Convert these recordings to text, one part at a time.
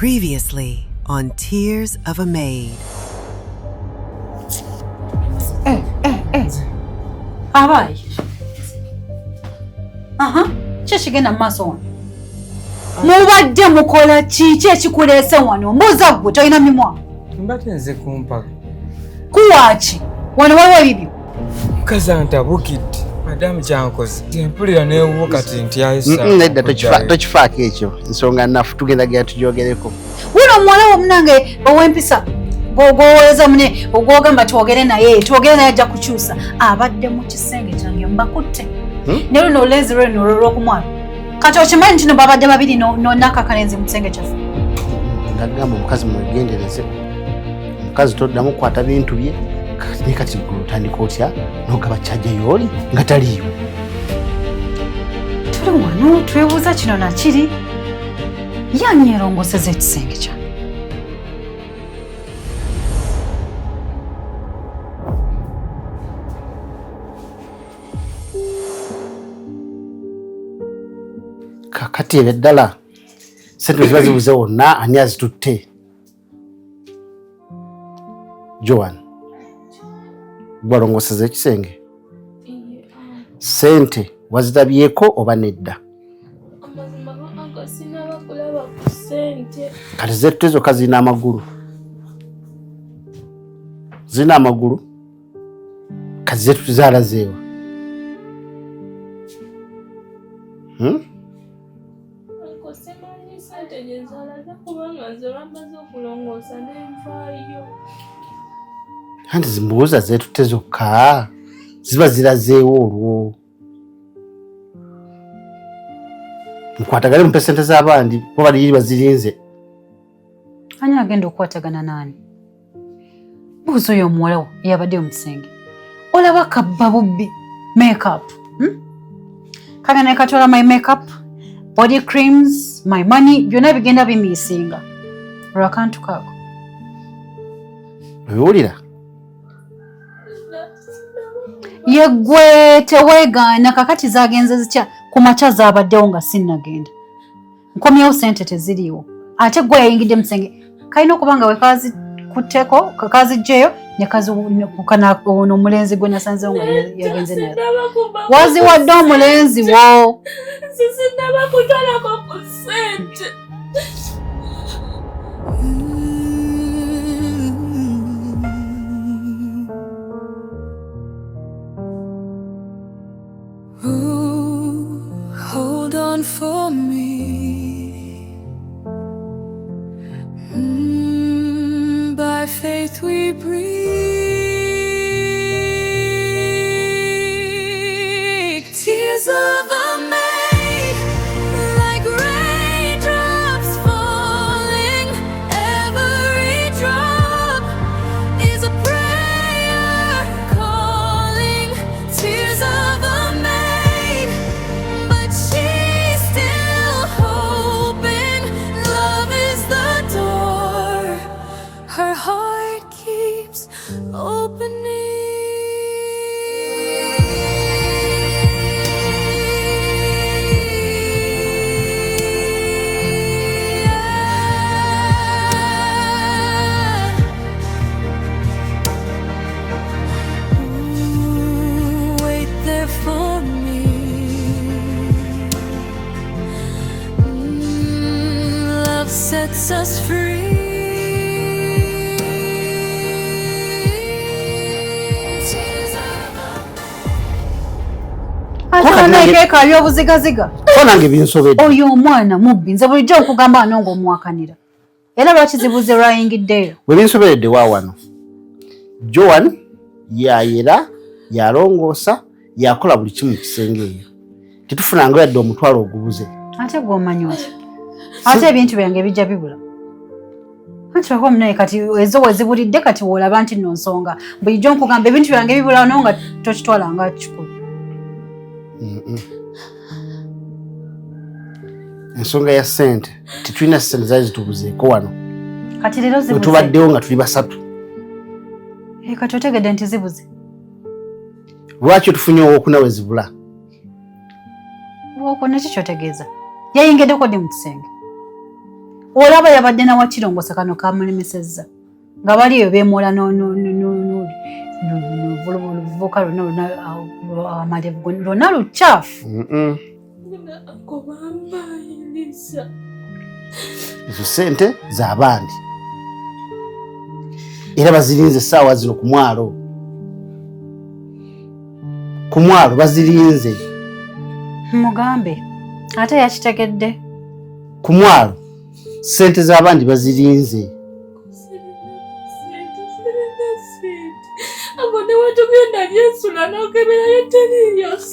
Previously on Tears of a Maid. Abayi. Kyekigenda maaso wano. Mubadde mukola ki ekikuleese wano? Mbuuza ggwe tolina mimwa. Mbadde nze kumpa. Kuwaaki? Wano waliwo ebibyo. Mukazi antabukidde. Madamu kyankoze. Mpulira neewuwo kati nti ayisa. Nedda tokifaako ekyo. Ensonga nnafu tugenda genda tugyogereko. Wuno omuwala w'omunange ow'empisa gw'owooleza mune ogwogamba twogere naye ajja kukyusa. Abadde mu kisenge kyange mbakutte. Ne luno olenzi lweno olw'okumwala. Kati okimanyi nti no babadde babiri n'akalenzi mu kisenge kyaffe. Ngagamba omukazi mwegendereze. Omukazi toddamu kukwata bintu bye. Kati otandika otya n'ogaba kyajja y'oli nga taliiwo. Tuli wano twebuuza kino nakiri. Yanni erongoseza ekisenge kyange. Kakati ebeddala sente ziba zibuze wonna ani azitutte. Joan, gwalongoseza ekisenge? Sente wazitabyeko oba nedda? Kati zettu ezokka zirina amagulu. Zirina amagulu? Kati zettu tuzaalazeewa. Anti zimbuuza zetutte zokka ziba zirazeewo olwo. Mukwatagane mumpe sente z'abandi bo bali bazirinze. Ani agenda okukwatagana naani? Buuza oyo omuwala wo eyabadde mu kisenge. Olaba kabba bubbi makeup. Kagana katwala my makeup, body creams, my money, byonna bigenda bimiisinga. Lwakantu kaako. Obiwulira? Yeggwe teweegaana kakati zaagenze zitya ku makya zaabaddewo nga sinnagenda. Nkomyewo sente teziriiwo. Ate gwe yayingidde mu kisenge. Kalina okuba nga wekazikutteko kakaziggyeyo ne kazikukana ono omulenzi gwe nasanzewo nga yagenze naye. Waziwadde omulenzi wo. Sisinaba kutwalako ku ssente. Hold on for me. By faith we breathe. Tears of a maid, like raindrops falling. Every drop is a prayer calling. Tears of a maid, but she's still hoping. Love is the door her heart keeps opening. Wait there for me. Love sets us free. Eka ebyobuzigaziga. Ko nange binsobedde. Oyo omwana mubbi nze bulijjo okugamba ano ng'omwakanira. Era lwaki zibuze lwayingiddeyo? We binsoberedde wa wano. Joan yayera, yalongoosa, yakola buli kimu mu kisenge eyo. Tetufunanga yadde omutwalo ogubuze. Ate gw'omanyi otya? Ate ebintu byange bijja bibula. Anti wako munaye kati ezo wezibulidde kati woolaba nti nno nsonga. Bulijjo nkugamba ebintu byange bibula no nga tokitwala nga kikulu. Ensonga ya sente tetulina sente zaali zitubuzeeko wano. Kati leero zibuze. Tubaddewo nga tuli basatu. Kati otegedde nti zibuze. Lwaki otufunye owookuna we zibula? Owookuna ki ky'otegeeza? Yayingiddeko ddi mu kisenge? olaba yabadde na wakirongosa kano kamulemesezza nga baliyo beemola vuka amalevu lwonna lukyafu. Ezo ssente z'abandi era bazirinze essaawa zino ku mwalo. Ku mwalo bazirinze. Mugambe ate yakitegedde. Ku mwalo ssente z'abandi bazirinze.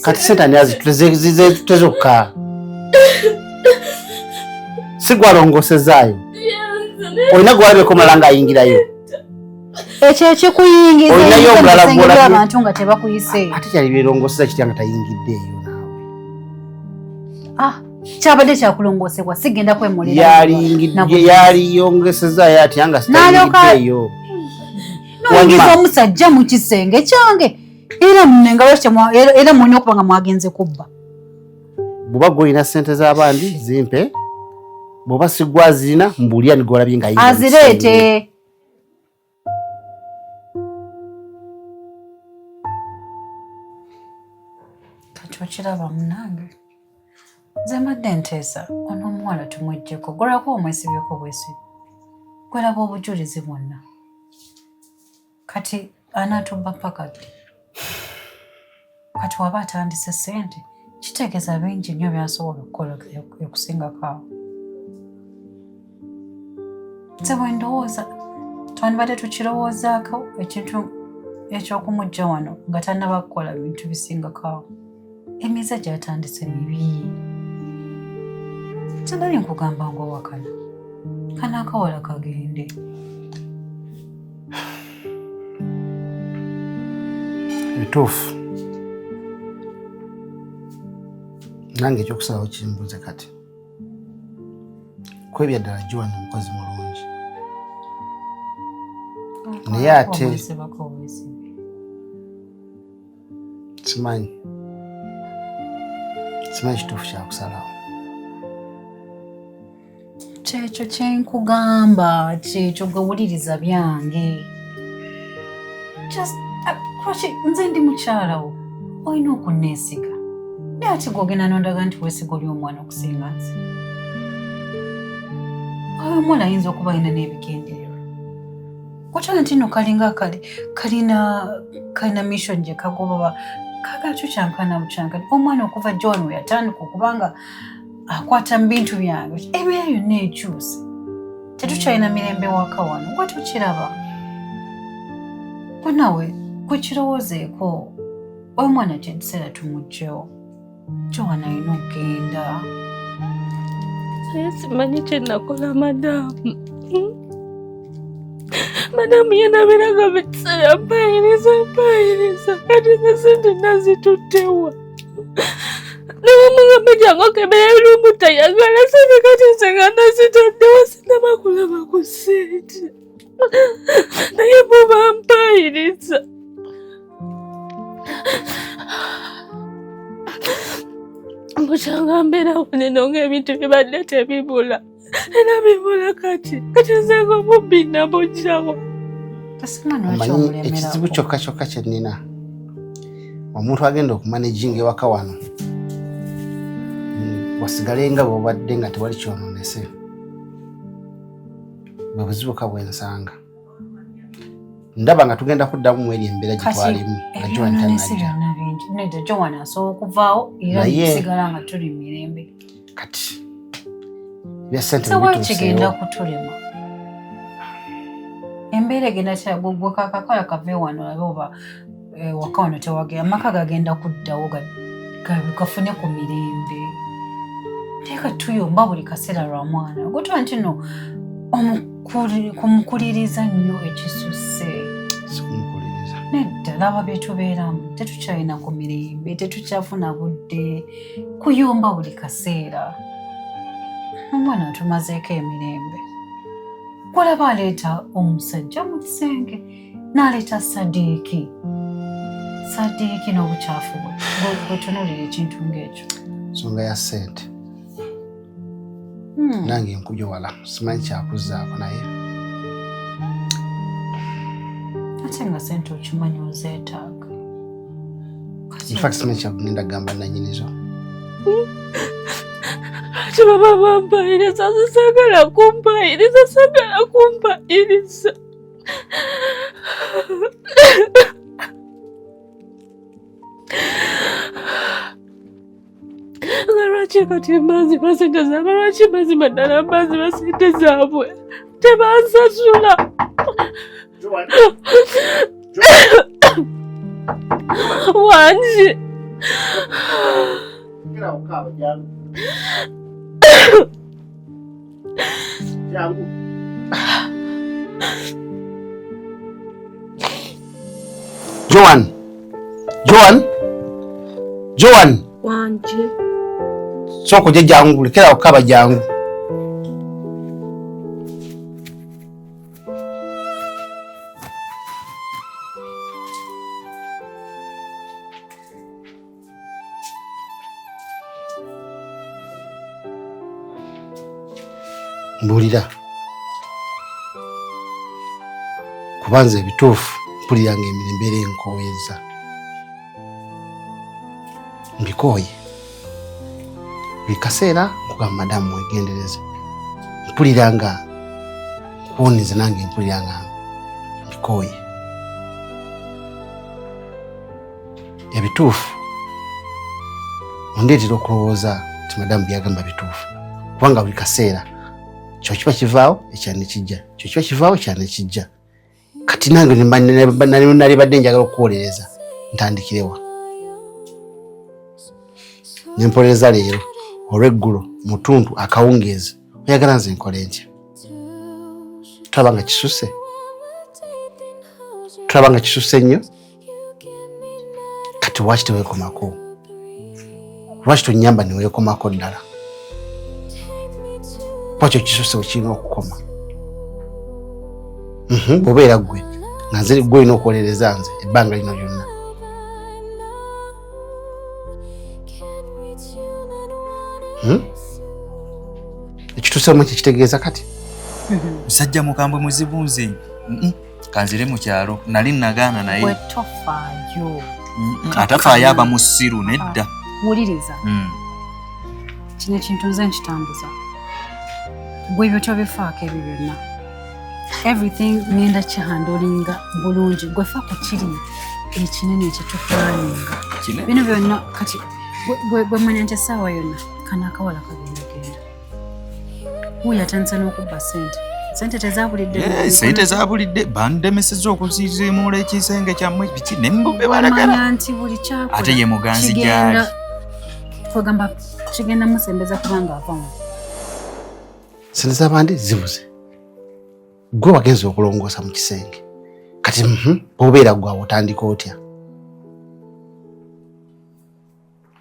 Kati ssente ani azituzezokka si gwalongosezaayo olina gwalabeko malanga ayingirayo ekyo ekikuyingiza olinayo omulala gwolabye abantu nga tebakuyise ate kyali byerongoseza kitya nga tayingiddeeyo naawe. Kyabadde kyakulongosebwa sigenda kwemulira yaliyongesezaayo atya nga sitayingiddeeyo. Nongiza omusajja mu kisenge kyange era era mulina okuba nga mwagenze kubba. Bw'oba gwolina ssente z'abandi zimpe, bw'oba sigwa zirina mbuulira ni gwolabye nga azireete. Kati okiraba munange nze mbadde nteesa ono omuwala tumweggyeko golako omwesibyeko bwesibi gwelaba obujulizi bwonna kati anaatubba paka ddi. Kati waba atandise ssente kitegeeza bingi nnyo byasobola okukola okusingako awo. Nze bwe ndowooza twandibadde tukirowoozaako ekintu eky'okumugja wano nga tannaba kukola bintu bisingako awo. Emize gy'atandise mibi. Tandali nkugamba ng'owakana kana akawala kagende. Bituufu nange ekyokusalawo kimbuze kati kwebya ddala Joan omukozi mulungi naye ate simanyi kituufu kyakusalawo. Kyekyo kyenkugamba kyekyo gawuliriza byange. Nze ndi mukyalawo olina okunneesiga naye ate gwogenda nondaga nti weesiga oli omwana okusinga nze. Oyo omwana ayinza okuba alina n'ebigendererwa kutala nti nno kalinga kalina mission gye kagoba kagakyo kyankana bukyankana. Omwana okuva John we yatandika okubanga akwata mu bintu byange ebeera yonna ekyuse tetukyalina mirembe waka wano gwe tukiraba bonawe kwekirowoozeeko oyo mwana kyetuseera tumugjewo Joan alina okugenda. Naye simanyi kye nakola madamu. Madamu yena abeeraga mu kiseera mpayiriza kati ze sente nazituttewa. N'omugamba gyange okebera lumu tayagala sente kati nze nga nazitaddewa sinaba kulaba ku ssente. Naye bw'oba mpayiriza mukyanga mbeerawo neno ng'ebintu bibadde tebibula era bibula kati nze ng'omubbi nabujjawo. Omanyi ekizibu kyokka kye nnina omuntu agenda okumanaginga ewaka wano wasigale nga bw'obadde nga tewali kyonoonese bwe buzibuka bwensanga. Ndaba nga tugenda kuddamu mu eri embeera gye twalimu nga Joan tannajja. Nedda Joan asobola okuvaawo era tusigala nga tuli mirembe. Kati bya ssente bituuseewo kigenda kutulema. Embeera egenda kyagwe kakakola kave wano olabe oba waka wano tewagenda amaka gagenda kuddawo gafune ku mirembe. Teeka tuyomba buli kaseera lwa mwana gutwa nti no kumukuliriza nnyo ekisusse. Nedda laba bye tubeeramu tetukyalina ku mirembe tetukyafuna budde kuyomba buli kaseera. Omwana atumazeeko emirembe. Gwolaba aleeta omusajja mu kisenge n'aleeta Sadiiki n'obukyafu bwe tunuulira ekintu ng'ekyo. Nsonga ya ssente. nange nkujja wala simanyi kyakuzaako naye ate nga sente okimanyi ozeetaaga. in fact simanyi kyagenda gamba nanyinizo. Ate baba bampayiriza sagala kumpayiriza. Lwaki kati mbazi basente zaabwe, lwaki mazima ddala mbazi basente zaabwe tebansasula? Wangi Joan wangi soko je jangu lekera okaba jangu. Mbulira kubanza ebituufu mpulira ng'emirembe enkoweza mbikoye buli kaseera nkugamba madamu wegendereze mpulira nga kuwoniza nange mpulira nga mbikoye ebituufu ondeetera okulowooza ti madamu byagamba bituufu kubanga buli kaseera kyo kiba kivaawo ekyane kijja, kyo kiba kivaawo ekyane kijja. Kati nange nalibadde njagala okuwolereza ntandikirewa nempolereza leero olweggulo mutuntu akawungeezi oyagala nze nkole ntya? Tulaba nga kisusse nnyo. Kati lwaki teweekomako? Lwaki tonnyamba ne weekomako ddala? Lwaki kisusse wekirina okukoma? Bw'obeera ggwe nga nze ggwe olina okuwolereza nze ebbanga lino lyonna. Ekituusemu kitegeeza kati? Musajja mukambwe muzibu nze. Kanzire mu kyalo nali nagaana naye. Bwe tofaayo. Atafaayo aba musiru nedda. Wuliriza. Kino ekintu nze nkitambuza. Bwe ebyo tobifaako ebyo byonna. Everything ngenda kihandolinga bulungi. Gwe fa ku kiri ekinene ekituplaninga. Bino byonna kati bwe manya nti essaawa yonna kana akawala kagenda. Uya atandise n'okubba sente. Sente tezaabulidde. Sente zaabulidde bandemesezza okuziimuula ekisenge kyammwe biki ne mbumbe balagala. Manya nti buli kyakola ate ye muganzi gyali. Twagamba kigenda musembeza kubanga avamu. Sente z'abandi zibuze. Gwe wagenza okulongoosa mu kisenge. Kati bw'obeera gwawe otandika otya?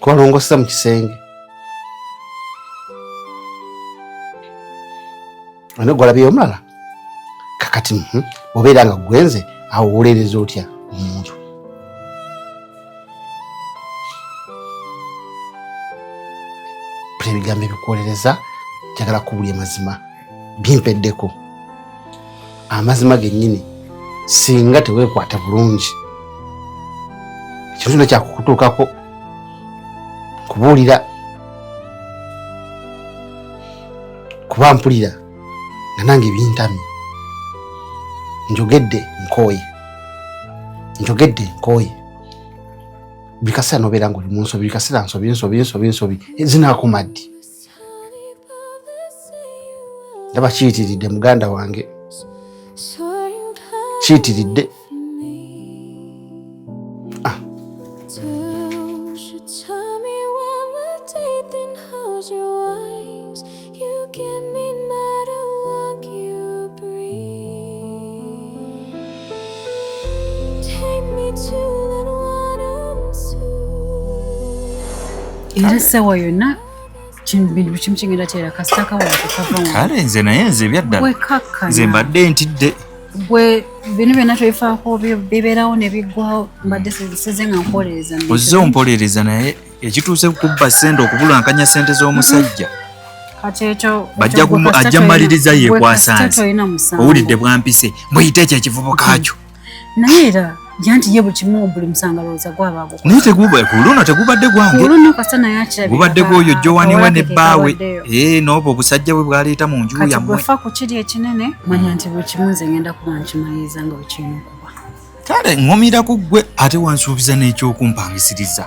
Kwalongosa mu kisenge. Ano gwalabye omulala. Kakati obeera nga gwenze awo wolereza otya omuntu. Ebigambo ebikuwolereza njagala kubulya mazima bimpeddeko. Amazima gennyini singa teweekwata bulungi ekintu kyakukutuukako kubuulira kuba mpulira nga nange bintamye. Njogedde nkooye buli kaseera nobeera ng'oli mu nsobi, buli kaseera nsobi ezinaakuma ddi. Ndaba kiyitiridde muganda wange, kiyitiridde. Era essaawa yonna bintu kimu kigenda kyera kasita akawala tekavamu. Kale nze naye nze byaddala nze mbadde ntidde. Bwe bino byonna twefaako bibeerawo ne biggwawo mbadde seze nga mpolereza. Ozze ompolereza naye ekituuse kubba ssente okubulankanya ssente z'omusajja bajja ajja maliriza yekwasanze owulidde bwampise mbuyite ekyo ekivubuka kyo naye era janti ye bukimu buli musangalooza gwabaago naye kuluno tegubadde gwange gubadde gwoyo jowaniwe ne bbaawe n'obwo obusajja bwe bwaleeta mu nju yammwe bwefa ku kiri ekinene manya nti bukimu nze ngenda kuba nkimaliriza nga bukirina okuba kale ŋŋomira ku ggwe ate wansuubiza n'ekyokumpangisiriza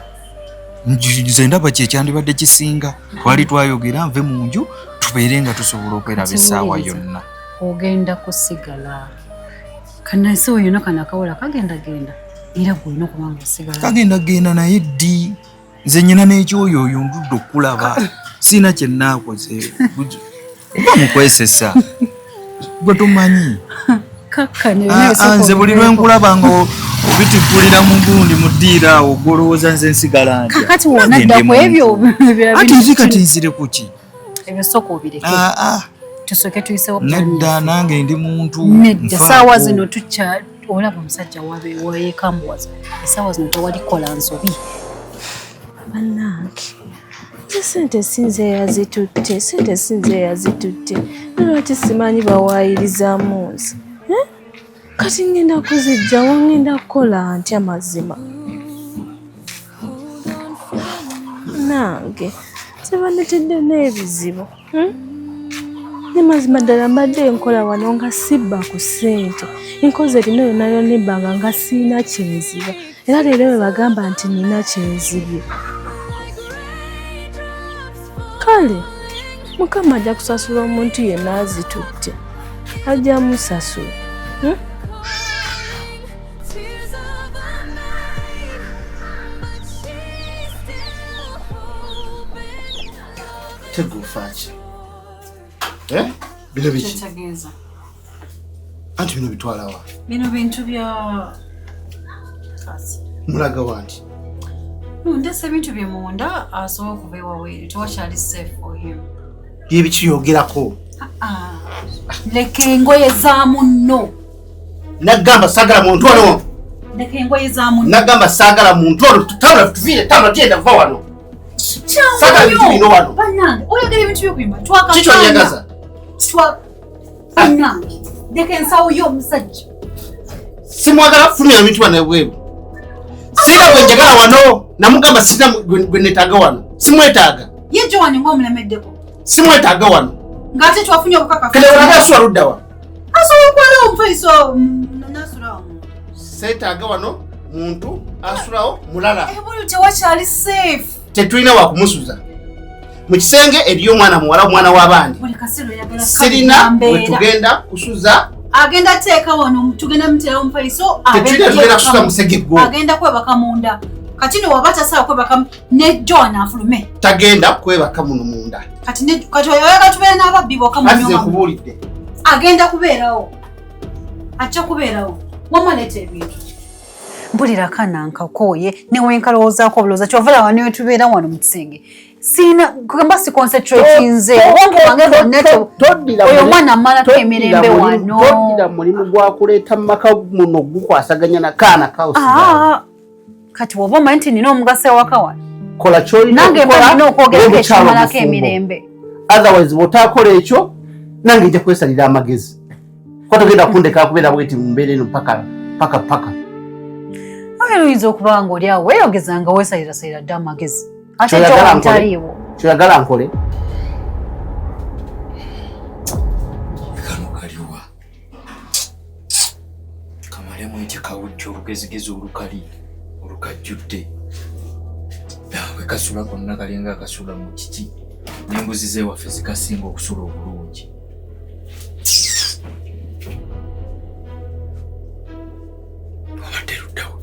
nze ndaba kyekyandibadde kisinga twali twayogera nve mu nju tubeere nga tusobola okweraba essaawa yonna ogenda kusigala kanase oyo yonna kanakawola kagendagenda era gwolina okuba nga osigala kagendagenda naye ddi nze nnyina n'ekyoyo oyo ndudde okulaba siina kye nnaakoze oba mukwesesa gwe tumanyi nze buli lwenkulaba nga obitiggulira mu gundi mu ddiira awo gwolowooza nze nsigala ntya kakati wonaddaku ebyo ate nzi kati nzire ku ki ebyo sooka obireke tusooke tuyisewo nedda nange ndi muntu nedda essaawa zino tukya olaba omusajja wayekambuwaza essaawa zino tewalikola nsobi bannange sente sinze yazitutte nolwaki simanyi bawaayirizamu nze kati ngenda kuzijja wangenda kukola ntya mazima nange tebanetedde n'ebizibu ne mazima ddala mbadde nkola wano nga sibba ku ssente nkoze erina yonna yonna ebbanga nga siina kyenziba era leero bwe bagamba nti nina kyenzibye kale mukama ajja kusasula omuntu yenna azitutte ajja musasula tegufaaki bino biki anti bino bitwalawa bino bintu bya mulaga wanti ndese ebintu byemunda asobola okuva ewaweeri tewakyali safe for him byebikiyogerako leka engoye za munno nagamba saagala muntu ono leka engoye za munno nagamba saagala muntu ono tutawula tuviire tawula genda va wano saagala bintu bino wano bannange oyogera ebintu byokuyimba kikyonyagaza bannange leka ensawo y'omusajja simwagala kufulumya ebintu wano ebweru sina gwe njagala wano namugamba sina gwe neetaaga wano simwetaaga ye Joan ng'omulemeddeko simwetaaga wano ng'ate twafunye obukakafu kale olaga asula luddawa asobola okwala omufaiso nasulawo seetaaga wano muntu asulawo mulala ebuli tewakyali safe tetulina wakumusuza mu kisenge eriyo omwana muwala omwana w'abandi sirina bwe tugenda kusuza agenda teeka wano tugenda mutera omufaiso tetulina kusuza musegeggo agenda kwebaka munda kati no waba tasawa kwebaka ne Joan afulume tagenda kwebaka muno munda kati oyoyaga tubeera n'ababbi bokka munyuma kubuulidde agenda kubeerawo ajja kubeerawo wamaleta ebintu mpulira kanankakoye newenkalowoozaako obulooza kyovala wano wetubeera wano mu kisenge siina kugamba si concentrate nze obwonge bwange bwonna oyo mwana mmalako emirembe wano toddira mulimu gwakuleeta mu maka muno gukwasaganya nakaana kausi kati woba omanyi nti nina omugaso ewaka wano kola kyolina nange mbalina okwogerako ekimalako emirembe otherwise bw'otaakola ekyo nange nja kwesalira amagezi ko togenda kundeka kubeera bweti mu mbeera eno paka oyo oyinza okuba nga oli awo weeyogezanga weesalirasalira dde amagezi ate ekyo ntaliiwo kyoyagala nkole kano kaliwa kamalemu ekikawujja olugezigezi olukajjudde bwe kasula konna kalinga akasula mu kiki n'embuzi z'ewaffe zikasinga okusula obulungi obadde luddawo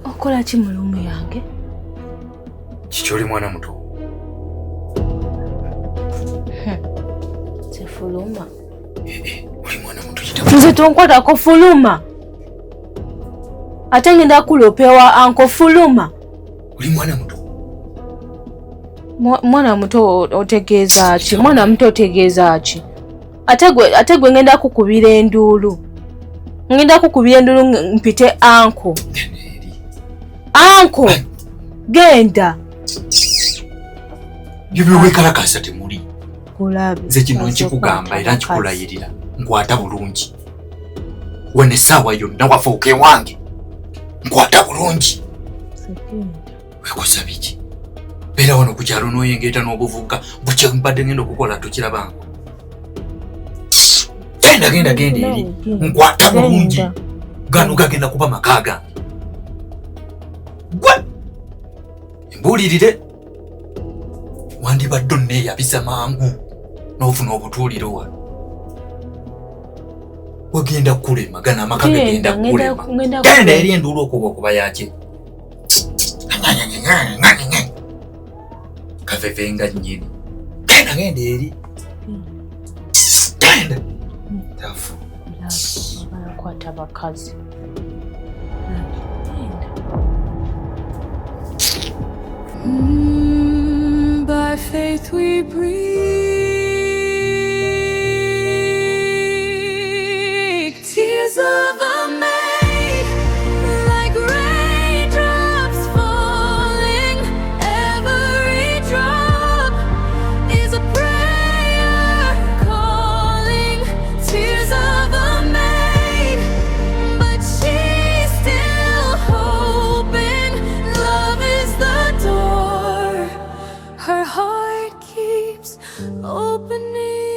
okola ki mulumu yange kikyoli mwana muto sefuluma oli mwana muto nze tonkwatako fuluma ate ngenda kulopewa anko fuluma oli mwana muto mwana muto otegeeza ki mwana muto otegeeza ki ate gwe ngenda kukubira enduulu mpite anko genda Byo wekalakasa temuli. Kulabe. Nze kino nkikugamba era nkikulayirira. Nkwata bulungi. Wene sawa yonna wafuuke wange. Nkwata bulungi. Wekosa biki? Beera wano ku kyalo n'oyengeeta n'obuvubuka bukye mbadde ngenda okukola tukirabango. Genda eri. Nkwata bulungi. Gano gagenda kuba maka gange. Gwe! Mbuulirire. Wandibadde onneeyabisa mangu n'ofuna obutuuliro wano. Wagenda kulema gana amaka gagenda kulema. Genda eri enduulu okuba yaki. Kaveve nnyini. Genda eri. Genda. Tafu. Kwata bakazi. By faith we breathe. Tears of a maid, like raindrops falling. Every drop is a prayer calling. Tears of a maid, but she's still hoping. Love is the door her heart keeps opening.